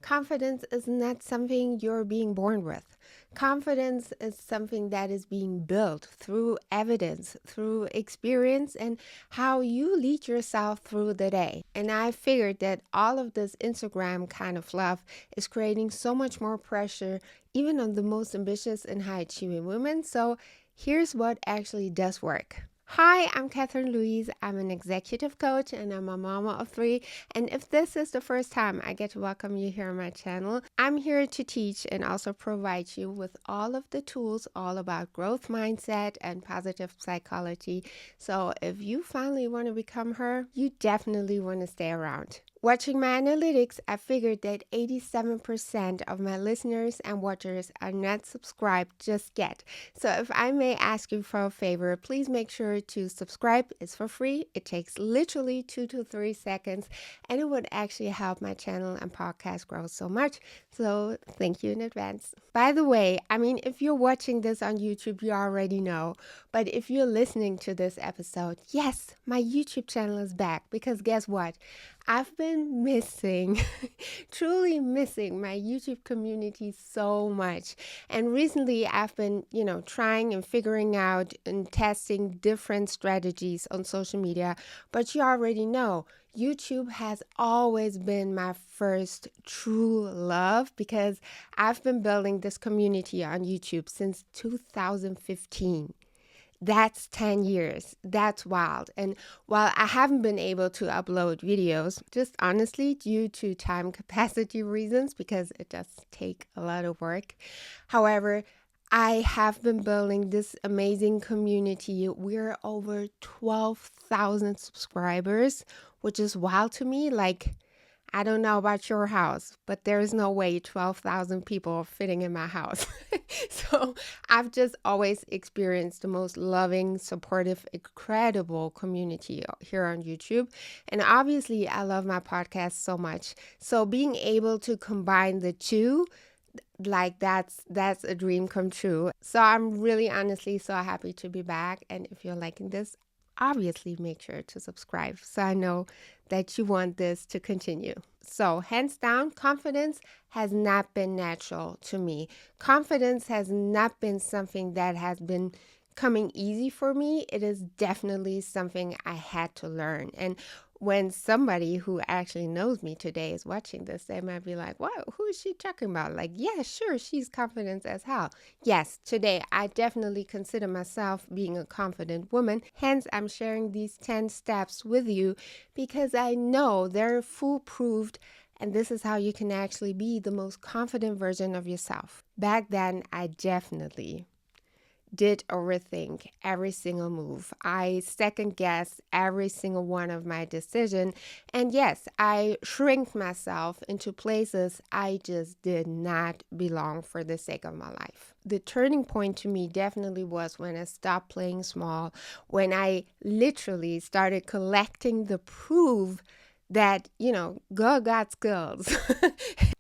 confidence is not something you're being born with. Confidence is something that is being built through evidence, through experience, and how you lead yourself through the day. And I figured that all of this Instagram kind of fluff is creating so much more pressure, even on the most ambitious and high achieving women. So here's what actually does work. Hi, I'm Kathrine Louis. I'm an executive coach and I'm a mama of three. And if this is the first time I get to welcome you here on my channel, I'm here to teach and also provide you with all of the tools all about growth mindset and positive psychology. So if you finally want to become her, you definitely want to stay around. Watching my analytics, I figured that 87% of my listeners and watchers are not subscribed just yet. So if I may ask you for a favor, please make sure to subscribe. It's for free. It takes literally 2 to 3 seconds, and it would actually help my channel and podcast grow so much. So thank you in advance. By the way, if you're watching this on YouTube, you already know. But if you're listening to this episode, yes, my YouTube channel is back because guess what? I've been missing, truly missing my YouTube community so much. And recently I've been, trying and figuring out and testing different strategies on social media. But you already know, YouTube has always been my first true love because I've been building this community on YouTube since 2015. That's 10 years. That's wild. And while I haven't been able to upload videos, just honestly due to time capacity reasons, because it does take a lot of work. However, I have been building this amazing community. We're over 12,000 subscribers, which is wild to me. I don't know about your house, but there is no way 12,000 people are fitting in my house. So I've just always experienced the most loving, supportive, incredible community here on YouTube. And obviously, I love my podcast so much. So being able to combine the two, that's a dream come true. So I'm really honestly so happy to be back. And if you're liking this, obviously make sure to subscribe so I know that you want this to continue. So hands down, confidence has not been natural to me. Confidence has not been something that has been coming easy for me. It is definitely something I had to learn. And when somebody who actually knows me today is watching this, they might be like, "What? Who is she talking about?" Yeah, sure, she's confident as hell. Yes, today I definitely consider myself being a confident woman. Hence, I'm sharing these 10 steps with you because I know they're foolproof. And this is how you can actually be the most confident version of yourself. Back then, I definitely did overthink every single move. I second guessed every single one of my decisions. And yes, I shrink myself into places I just did not belong for the sake of my life. The turning point to me definitely was when I stopped playing small, when I literally started collecting the proof that, girl got skills.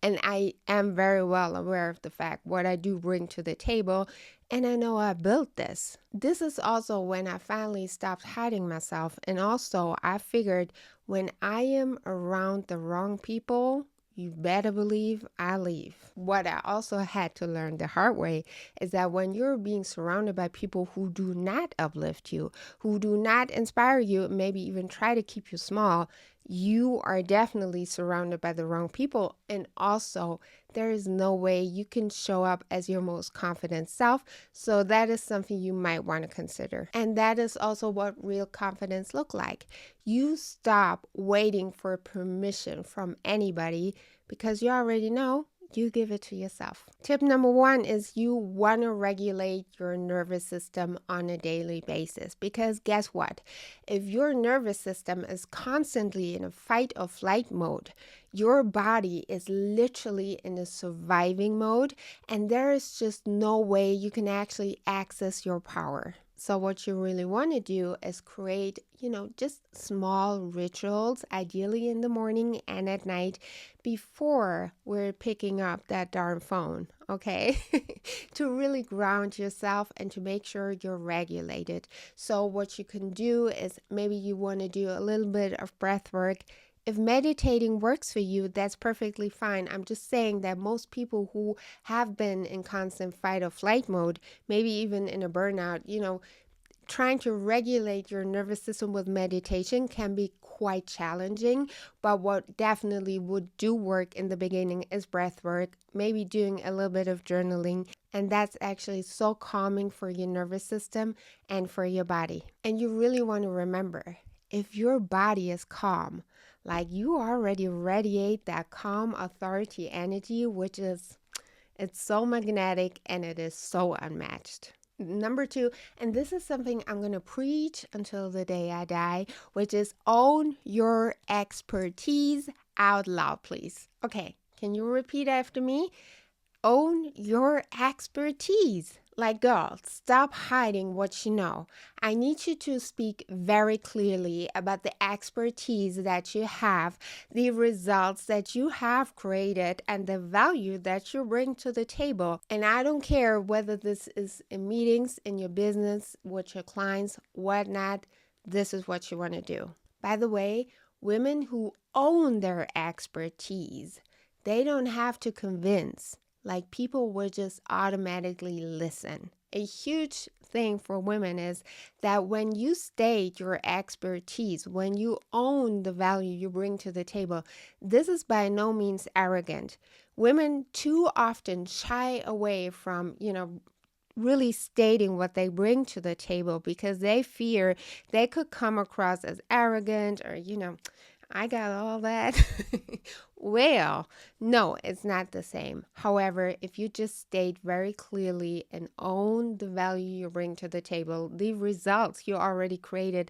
And I am very well aware of the fact what I do bring to the table. And I know I built this. This is also when I finally stopped hiding myself. And also I figured when I am around the wrong people, you better believe I leave. What I also had to learn the hard way is that when you're being surrounded by people who do not uplift you, who do not inspire you, maybe even try to keep you small, you are definitely surrounded by the wrong people. And also, there is no way you can show up as your most confident self. So that is something you might want to consider. And that is also what real confidence looks like. You stop waiting for permission from anybody because you already know. You give it to yourself. Tip number 1 is you want to regulate your nervous system on a daily basis because guess what? If your nervous system is constantly in a fight or flight mode, your body is literally in a surviving mode and there is just no way you can actually access your power. So what you really want to do is create, just small rituals, ideally in the morning and at night before we're picking up that darn phone, okay? To really ground yourself and to make sure you're regulated. So what you can do is maybe you want to do a little bit of breath work If meditating works for you, that's perfectly fine. I'm just saying that most people who have been in constant fight or flight mode, maybe even in a burnout, trying to regulate your nervous system with meditation can be quite challenging. But what definitely would do work in the beginning is breath work, maybe doing a little bit of journaling. And that's actually so calming for your nervous system and for your body. And you really want to remember, if your body is calm, like you already radiate that calm authority energy, which is it's so magnetic and it is so unmatched. Number two, and this is something I'm going to preach until the day I die, which is own your expertise out loud, please. Okay, can you repeat after me? Own your expertise. Like, girl, stop hiding what you know. I need you to speak very clearly about the expertise that you have, the results that you have created, and the value that you bring to the table. And I don't care whether this is in meetings, in your business, with your clients, whatnot, this is what you want to do. By the way, women who own their expertise, they don't have to convince. Like, people will just automatically listen. A huge thing for women is that when you state your expertise, when you own the value you bring to the table, this is by no means arrogant. Women too often shy away from, really stating what they bring to the table because they fear they could come across as arrogant or, I got all that. Well, no, it's not the same. However, if you just state very clearly and own the value you bring to the table, the results you already created,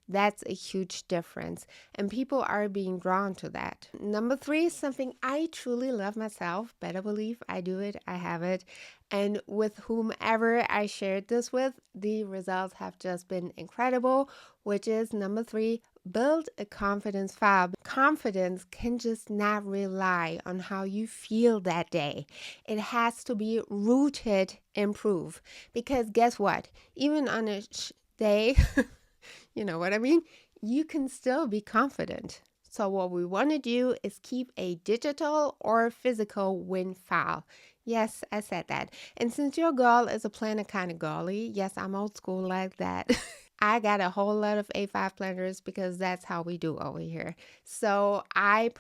that's a huge difference. And people are being drawn to that. Number three is something I truly love myself. Better believe I do it. I have it. And with whomever I shared this with, the results have just been incredible, which is number three, build a confidence file. Confidence can just not rely on how you feel that day. It has to be rooted in proof. Because guess what? Even on a day, you know what I mean? You can still be confident. So what we want to do is keep a digital or physical win file. Yes, I said that. And since your girl is a planner kind of girly, yes, I'm old school like that. I got a whole lot of A5 planners because that's how we do over here. So I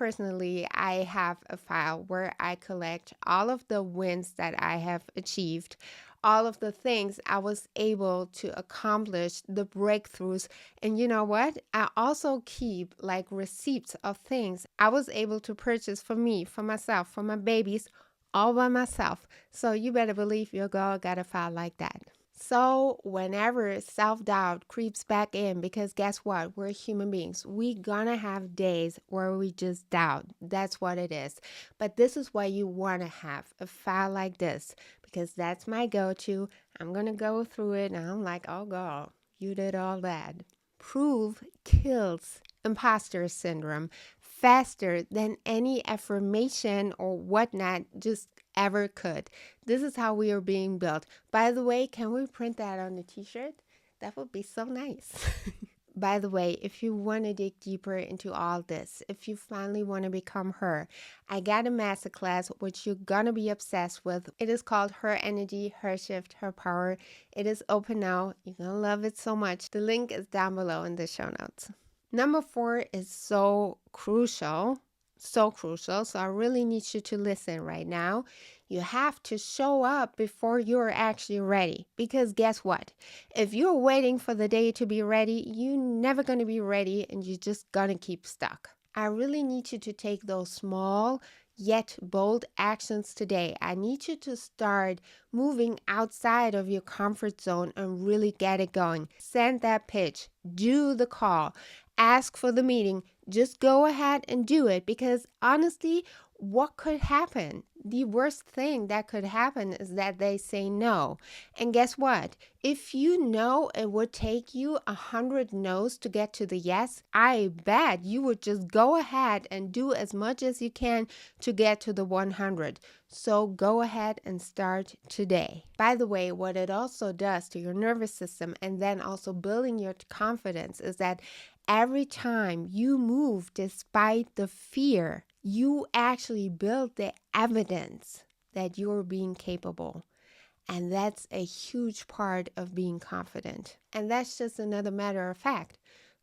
have a file where I collect all of the wins that I have achieved, all of the things I was able to accomplish, the breakthroughs. And you know what? I also keep like receipts of things I was able to purchase for me, for myself, for my babies, all by myself. So you better believe your girl got a file like that. So whenever self-doubt creeps back in, because guess what? We're human beings. We gonna have days where we just doubt. That's what it is. But this is why you want to have a file like this, because that's my go-to. I'm gonna go through it and I'm like, oh girl, you did all that. Proof kills imposter syndrome faster than any affirmation or whatnot just ever could. This is how we are being built. By the way, can we print that on a t-shirt? That would be so nice. By the way, if you want to dig deeper into all this, if you finally want to become her, I got a masterclass which you're gonna be obsessed with. It is called Her Energy, Her Shift, Her Power. It is open now. You're gonna love it so much. The link is down below in the show notes. Number four is so crucial. So crucial. So I really need you to listen right now. You have to show up before you're actually ready. Because guess what? If you're waiting for the day to be ready, you're never going to be ready and you're just going to keep stuck. I really need you to take those small yet bold actions today. I need you to start moving outside of your comfort zone and really get it going. Send that pitch, do the call, ask for the meeting. Just go ahead and do it, because honestly, what could happen? The worst thing that could happen is that they say no. And guess what? If you know it would take you 100 no's to get to the yes, I bet you would just go ahead and do as much as you can to get to the 100. So go ahead and start today. By the way, what it also does to your nervous system and then also building your confidence is that every time you move despite the fear, you actually build the evidence that you're being capable. And that's a huge part of being confident. And that's just another matter of fact.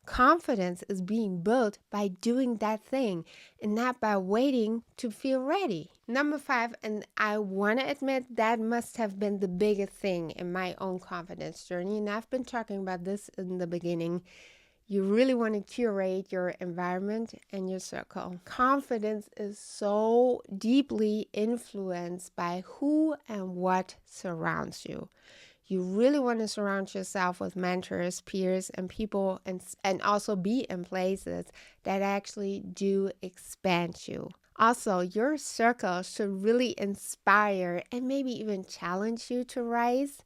Confidence is being built by doing that thing and not by waiting to feel ready. Number 5, and I want to admit that must have been the biggest thing in my own confidence journey. And I've been talking about this in the beginning. You really want to curate your environment and your circle. Confidence is so deeply influenced by who and what surrounds you. You really want to surround yourself with mentors, peers, and people, and also be in places that actually do expand you. Also, your circle should really inspire and maybe even challenge you to rise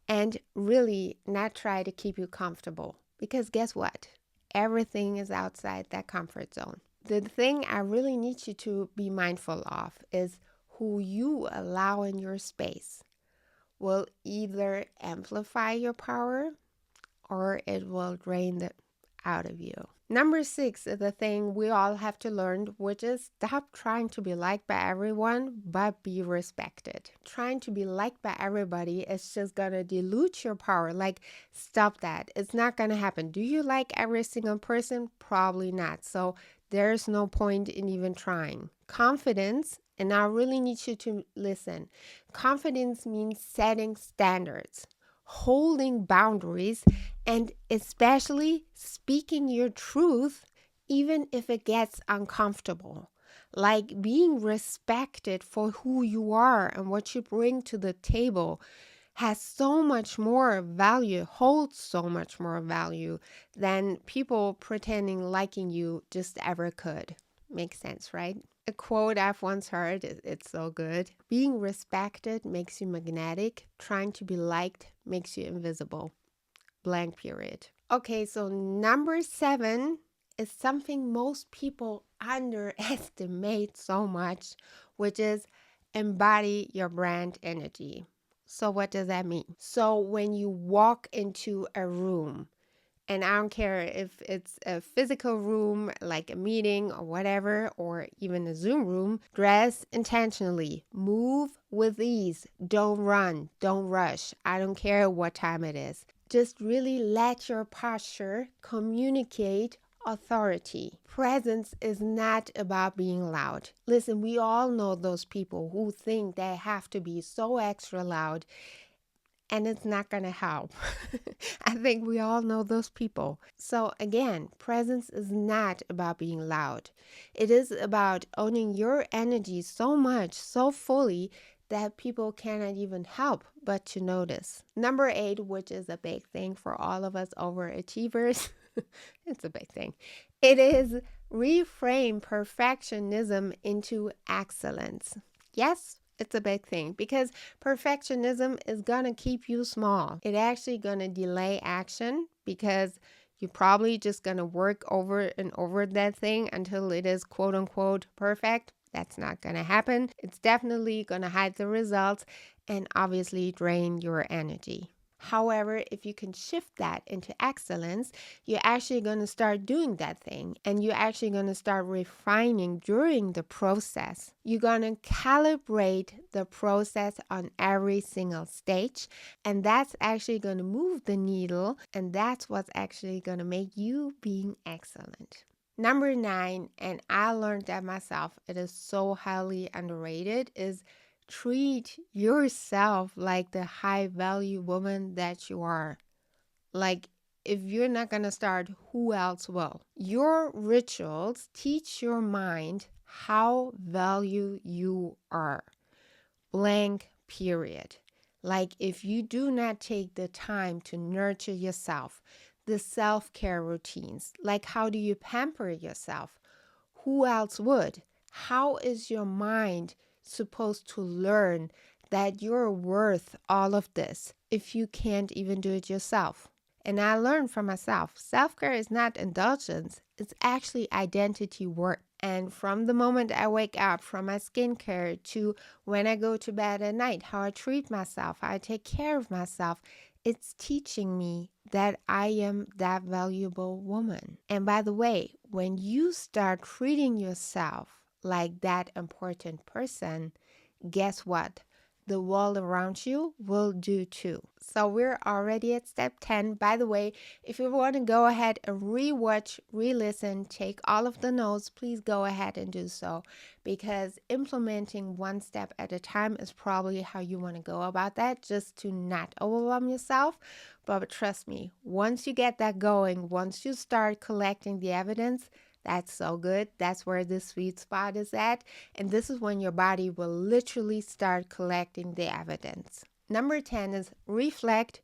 and really not try to keep you comfortable. Because guess what? Everything is outside that comfort zone. The thing I really need you to be mindful of is who you allow in your space will either amplify your power or it will drain it out of you. Number 6 is the thing we all have to learn, which is stop trying to be liked by everyone, but be respected. Trying to be liked by everybody is just going to dilute your power. Like, stop that. It's not going to happen. Do you like every single person? Probably not. So there's no point in even trying. Confidence, and I really need you to listen. Confidence means setting standards, holding boundaries, and especially speaking your truth, even if it gets uncomfortable. Like being respected for who you are and what you bring to the table has so much more value, holds so much more value than people pretending liking you just ever could. Makes sense, right? A quote I've once heard, it's so good. Being respected makes you magnetic. Trying to be liked makes you invisible. Blank period. Okay, so number 7 is something most people underestimate so much, which is embody your brand energy. So what does that mean? So when you walk into a room, and I don't care if it's a physical room, like a meeting or whatever, or even a Zoom room, dress intentionally, move with ease, don't run, don't rush. I don't care what time it is. Just really let your posture communicate authority. Presence is not about being loud. Listen, we all know those people who think they have to be so extra loud, and it's not going to help. I think we all know those people. So again, presence is not about being loud. It is about owning your energy so much, so fully, that people cannot even help but to notice. Number 8, which is a big thing for all of us overachievers, it's a big thing. It is reframe perfectionism into excellence. Yes, it's a big thing because perfectionism is going to keep you small. It's actually going to delay action because you're probably just going to work over and over that thing until it is quote unquote perfect. That's not going to happen. It's definitely going to hide the results and obviously drain your energy. However, if you can shift that into excellence, you're actually going to start doing that thing and you're actually going to start refining during the process. You're going to calibrate the process on every single stage, and that's actually going to move the needle, and that's what's actually going to make you being excellent. Number 9, and I learned that myself, it is so highly underrated, is treat yourself like the high value woman that you are. Like, if you're not going to start, who else will? Your rituals teach your mind how value you are. Blank period. Like, if you do not take the time to nurture yourself, the self-care routines, like how do you pamper yourself? Who else would? How is your mind supposed to learn that you're worth all of this if you can't even do it yourself? And I learned from myself, self-care is not indulgence, it's actually identity work. And from the moment I wake up, from my skincare to when I go to bed at night, how I treat myself, how I take care of myself, It's teaching me that I am that valuable woman. And by the way, when you start treating yourself like that important person, guess what? The world around you will do too. So we're already at step 10. By the way, if you want to go ahead and rewatch, re-listen, take all of the notes, please go ahead and do so, because implementing one step at a time is probably how you want to go about that, just to not overwhelm yourself. But trust me, once you get that going, once you start collecting the evidence, that's so good. That's where the sweet spot is at. And this is when your body will literally start collecting the evidence. Number 10 is reflect,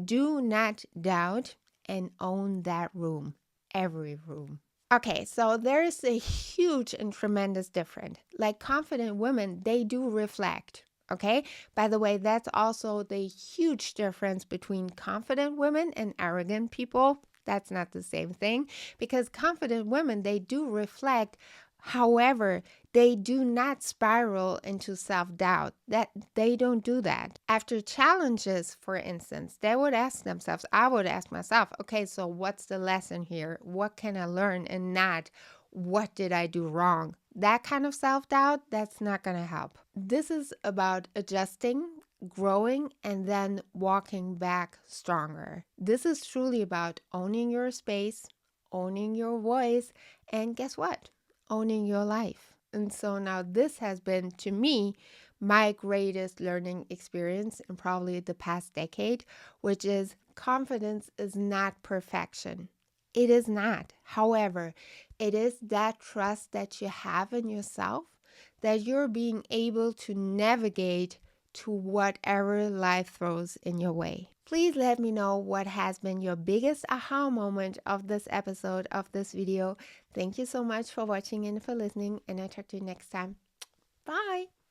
do not doubt, and own that room, every room. Okay, so there is a huge and tremendous difference. Like confident women, they do reflect. Okay, by the way, that's also the huge difference between confident women and arrogant people. That's not the same thing, because confident women, they do reflect. However, they do not spiral into self-doubt. That they don't do that. After challenges, for instance, they would ask themselves, I would ask myself, okay, so what's the lesson here? What can I learn? And not, what did I do wrong? That kind of self-doubt, that's not going to help. This is about adjusting, growing, and then walking back stronger. This is truly about owning your space, owning your voice, and guess what? Owning your life. And so now this has been, to me, my greatest learning experience in probably the past decade, which is confidence is not perfection. It is not. However, it is that trust that you have in yourself, that you're being able to navigate to whatever life throws in your way. Please let me know what has been your biggest aha moment of this episode of this video. Thank you so much for watching and for listening, and I'll talk to you next time. Bye.